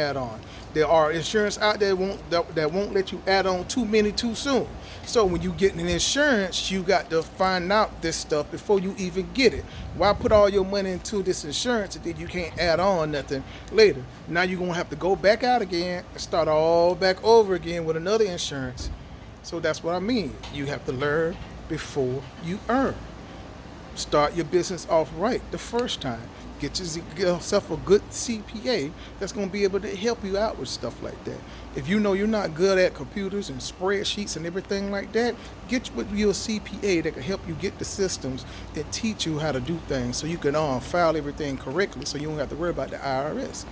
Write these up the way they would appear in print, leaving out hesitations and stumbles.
add on. There are insurance out there that won't let you add on too many too soon. So when you get an insurance, you got to find out this stuff before you even get it. Why put all your money into this insurance and then you can't add on nothing later? Now you're gonna have to go back out again and start all back over again with another insurance. So that's what I mean. You have to learn before you earn. Start your business off right the first time. Get yourself a good CPA that's going to be able to help you out with stuff like that. If you know you're not good at computers and spreadsheets and everything like that, get with you a CPA that can help you get the systems and teach you how to do things so you can file everything correctly so you don't have to worry about the IRS.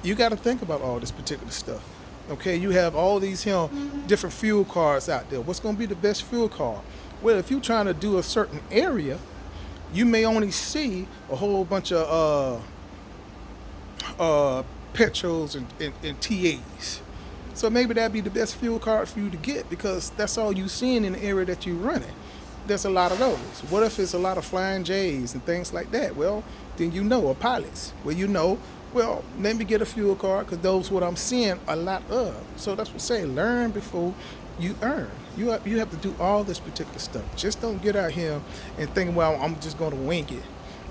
You got to think about all this particular stuff. Okay, you have all these different fuel cards out there. What's going to be the best fuel card? Well, if you're trying to do a certain area, you may only see a whole bunch of petrols and TAs. So maybe that'd be the best fuel card for you to get because that's all you seeing in the area that you're running. There's a lot of those. What if it's a lot of flying J's and things like that? Well, then or pilots. Well, let me get a fuel card because those what I'm seeing a lot of. So that's what I say, learn before you earn. You have to do all this particular stuff. Just don't get out here and think, well, I'm just going to wing it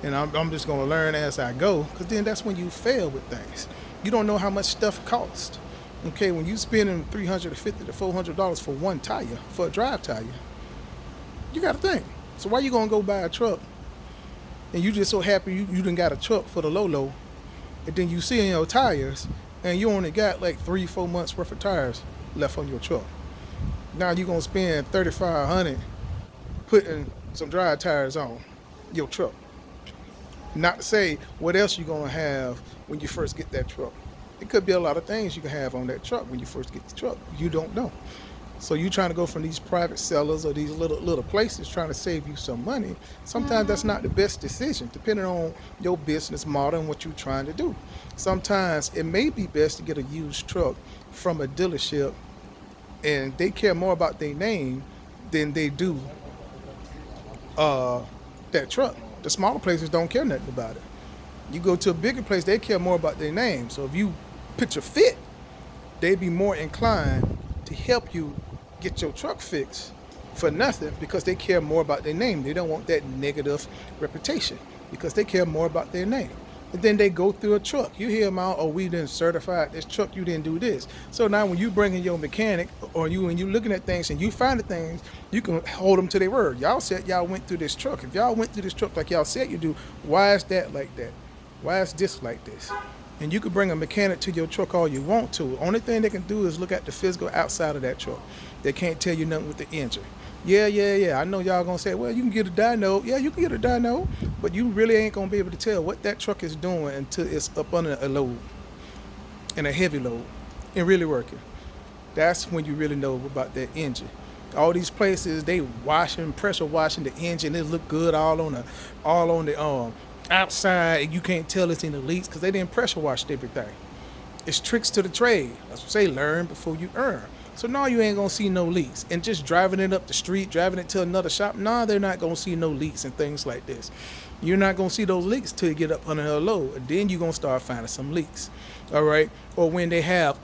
and I'm just going to learn as I go, because then that's when you fail with things. You don't know how much stuff costs. Okay, when you spending $350 to $400 for one tire, for a drive tire, you got to think. So why you going to go buy a truck and you just so happy you done got a truck for the low, and then you see in your tires and you only got like 3-4 months worth of tires left on your truck. Now you're going to spend $3,500 putting some dry tires on your truck. Not to say what else you're going to have when you first get that truck. It could be a lot of things you can have on that truck when you first get the truck. You don't know. So you trying to go from these private sellers or these little places trying to save you some money. Sometimes that's not the best decision, depending on your business model and what you're trying to do. Sometimes it may be best to get a used truck from a dealership, and they care more about their name than they do that truck. The smaller places don't care nothing about it. You go to a bigger place, they care more about their name. So if you picture fit, they'd be more inclined to help you get your truck fixed for nothing because they care more about their name. They don't want that negative reputation because they care more about their name. And then they go through a truck. You hear them out, oh, we didn't certify this truck, you didn't do this. So now when you bring in your mechanic or when you looking at things and you find the things, you can hold them to their word. Y'all said y'all went through this truck. If y'all went through this truck like y'all said you do, why is that like that? Why is this like this? And you can bring a mechanic to your truck all you want to. Only thing they can do is look at the physical outside of that truck. They can't tell you nothing with the engine. Yeah. I know y'all gonna say, well, you can get a dyno. Yeah, you can get a dyno, but you really ain't gonna be able to tell what that truck is doing until it's up under a load and a heavy load and really working. That's when you really know about that engine. All these places, they pressure washing the engine. It look good all on the outside. You can't tell it's in the leaks because they didn't pressure wash everything. It's tricks to the trade. That's what I say, learn before you earn. So now you ain't gonna see no leaks. And just driving it up the street, driving it to another shop, they're not gonna see no leaks and things like this. You're not gonna see those leaks till you get up under a load, and then you're gonna start finding some leaks. All right? Or when they have,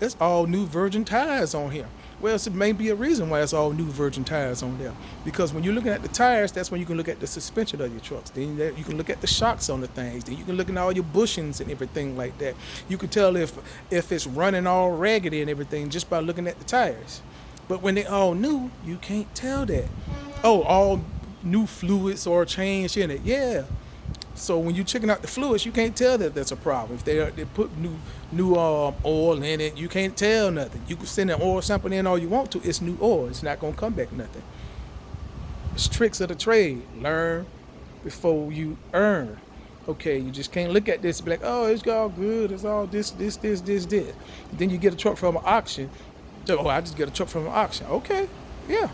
it's all new virgin tires on here. Well, it may be a reason why it's all new virgin tires on there. Because when you're looking at the tires, that's when you can look at the suspension of your trucks. Then you can look at the shocks on the things. Then you can look at all your bushings and everything like that. You can tell if it's running all raggedy and everything just by looking at the tires. But when they all new, you can't tell that. All new fluids or change in it. Yeah. So when you checking out the fluids, you can't tell that that's a problem. If they put new oil in it, you can't tell nothing. You can send an oil sample in all you want to. It's new oil. It's not gonna come back nothing. It's tricks of the trade. Learn before you earn. Okay, you just can't look at this and be like, oh, it's all good. It's all this. Then you get a truck from an auction. So, I just get a truck from an auction. Okay, yeah,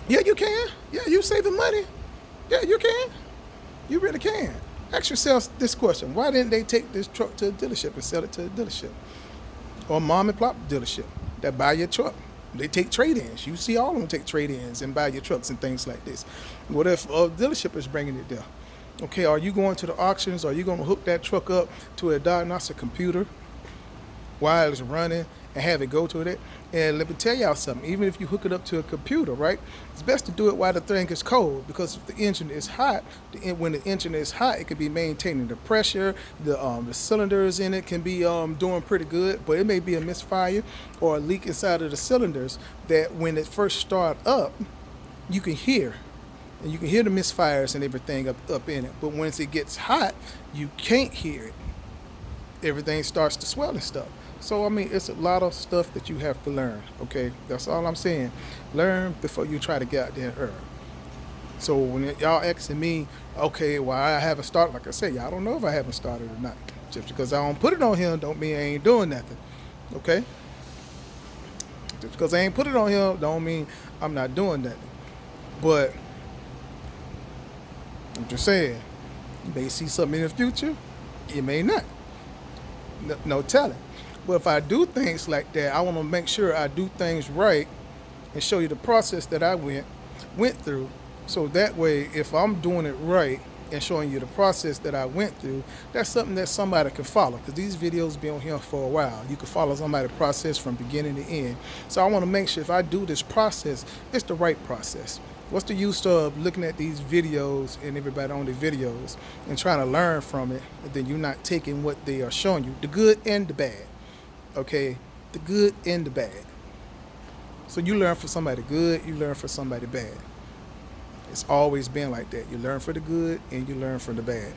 you can. Yeah, you saving money. Yeah, you can. You really can. Ask yourself this question. Why didn't they take this truck to a dealership and sell it to a dealership? Or mom and pop dealership that buy your truck. They take trade-ins. You see all of them take trade-ins and buy your trucks and things like this. What if a dealership is bringing it there? Okay, are you going to the auctions? Are you going to hook that truck up to a diagnostic computer while it's running and have it go to it? And let me tell y'all something, even if you hook it up to a computer, right, it's best to do it while the thing is cold, because if the engine is hot, when the engine is hot, it can be maintaining the pressure, the cylinders in it can be doing pretty good, but it may be a misfire or a leak inside of the cylinders that when it first start up, you can hear. And you can hear the misfires and everything up in it. But once it gets hot, you can't hear it. Everything starts to swell and stuff. So, I mean, it's a lot of stuff that you have to learn, okay? That's all I'm saying. Learn before you try to get out there and earn. So when y'all asking me, okay, well, I haven't started, like I said, y'all don't know if I haven't started or not. Just because I don't put it on him don't mean I ain't doing nothing, okay? Just because I ain't put it on him don't mean I'm not doing nothing. But I'm just saying, you may see something in the future, you may not. No telling. But if I do things like that, I want to make sure I do things right and show you the process that I went through. So that way, if I'm doing it right and showing you the process that I went through, that's something that somebody can follow. Because these videos be on here for a while. You can follow somebody's process from beginning to end. So I want to make sure if I do this process, it's the right process. What's the use of looking at these videos and everybody on the videos and trying to learn from it, and then you're not taking what they are showing you, the good and the bad, okay? The good and the bad. So you learn from somebody good, you learn from somebody bad. It's always been like that. You learn for the good and you learn from the bad,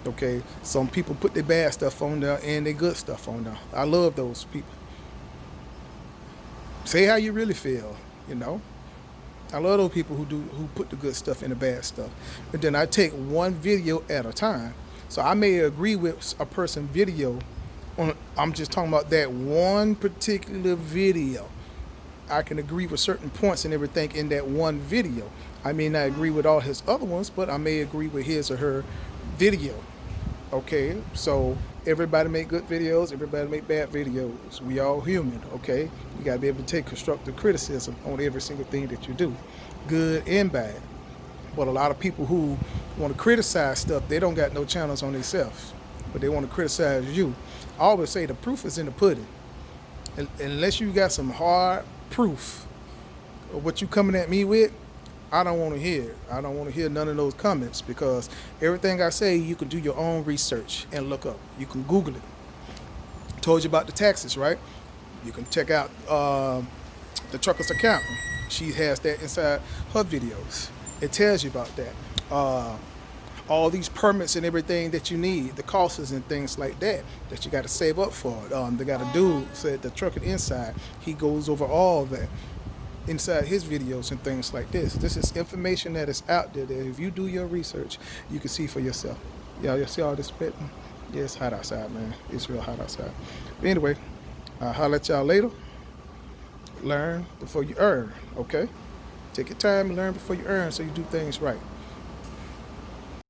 okay? Some people put their bad stuff on there and their good stuff on there. I love those people. Say how you really feel, you know? I love those people who put the good stuff in the bad stuff. But then I take one video at a time. So I may agree with a person video I'm just talking about that one particular video. I can agree with certain points and everything in that one video. I may not agree with all his other ones, but I may agree with his or her video. Okay, so everybody make good videos, everybody make bad videos. We all human, okay? You gotta be able to take constructive criticism on every single thing that you do, good and bad. But a lot of people who want to criticize stuff, they don't got no channels on themselves, but they want to criticize you. I always say the proof is in the pudding. Unless you got some hard proof of what you coming at me with, I don't want to hear it. I don't want to hear none of those comments, because everything I say, you can do your own research and look up. You can Google it. Told you about the taxes, right? You can check out the trucker's accountant. She has that inside her videos. It tells you about that. All these permits and everything that you need, the costs and things like that you got to save up for. They got a dude said the Trucking Inside. He goes over all that inside his videos and things like this. This is information that is out there that if you do your research, you can see for yourself. Y'all see all this spitting? Yeah, it's hot outside, man. It's real hot outside. But anyway, I'll holler at y'all later. Learn before you earn, okay? Take your time and learn before you earn so you do things right.